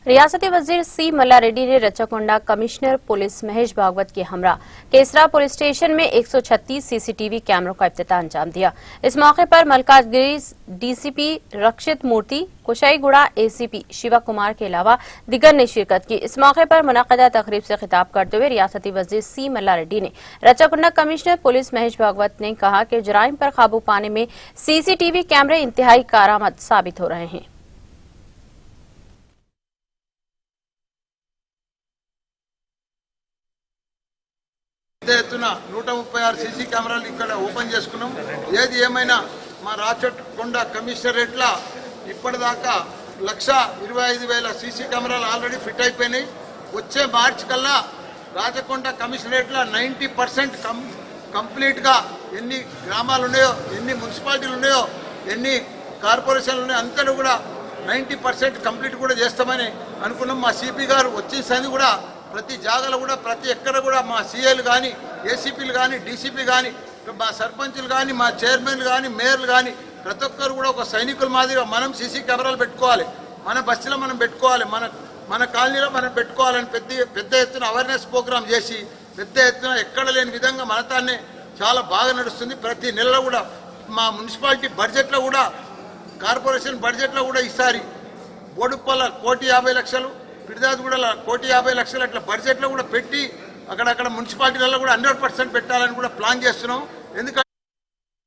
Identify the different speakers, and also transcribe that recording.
Speaker 1: रियासती वजीर सी मल्लारेड्डी ने रचाकोंडा कमिश्नर पुलिस महेश भागवत के हमरा केसरा पुलिस स्टेशन में 136 सीसीटीवी कैमरों का इफ्तिताह अंजाम दिया। इस मौके पर मलकाजगिरी डीसीपी रक्षित मूर्ति, कुशाईगुड़ा एसीपी शिवा कुमार के अलावा दिगर ने शिरकत की। इस मौके पर मुनाक़दा तकरीब से खिताब करते हुए रियासती वजीर सी मल्लारेड्डी ने रचाकोंडा कमिश्नर पुलिस महेश भागवत ने कहा कि जराइम पर काबू पाने में सीसीटीवी कैमरे इंतहाई कारआमद साबित हो रहे हैं।
Speaker 2: ఎత్తున 136 సీసీ కెమెరాలు ఇక్కడ ఓపెన్ చేసుకున్నాం. ఏది ఏమైనా మా రాచకొండ కమిషనరేట్ల ఇప్పటిదాకా 1,25,000 సీసీ కెమెరాలు ఆల్రెడీ ఫిట్ అయిపోయినాయి. వచ్చే మార్చి కల్లా రాచకొండ కమిషనరేట్ల 90% కంప్లీట్గా ఎన్ని గ్రామాలు ఉన్నాయో, ఎన్ని మున్సిపాలిటీలు ఉన్నాయో, ఎన్ని కార్పొరేషన్లు ఉన్నాయో అంతా కూడా 90% కంప్లీట్ కూడా చేస్తామని అనుకున్నాం. మా సిపి గారు వచ్చేసింది కూడా ప్రతి జాగాలో కూడా ప్రతి ఎక్కడ కూడా మా సీఏలు కానీ, ఏసీపీలు కానీ, డీసీపీ కానీ, మా సర్పంచులు కానీ, మా చైర్మన్లు కానీ, మేయర్లు కానీ ప్రతి ఒక్కరు కూడా ఒక సైనికుల మాదిరిగా మనం సీసీ కెమెరాలు పెట్టుకోవాలి, మన బస్సులో మనం పెట్టుకోవాలి, మన కాలనీలో మనం పెట్టుకోవాలని పెద్ద ఎత్తున అవేర్నెస్ ప్రోగ్రామ్ చేసి పెద్ద ఎత్తున ఎక్కడ లేని విధంగా మనతాన్ని చాలా బాగా నడుస్తుంది. ప్రతి నెలలో కూడా మా మున్సిపాలిటీ బడ్జెట్లో కూడా, కార్పొరేషన్ బడ్జెట్లో కూడా ఈసారి బోడుప్పల 1,50,00,000, పిడిదాది కూడా 1,50,00,000 అట్లా బడ్జెట్లో కూడా పెట్టి అక్కడక్కడ మున్సిపాలిటీలలో కూడా 100% పెట్టాలని కూడా ప్లాన్ చేస్తున్నాం. ఎందుకంటే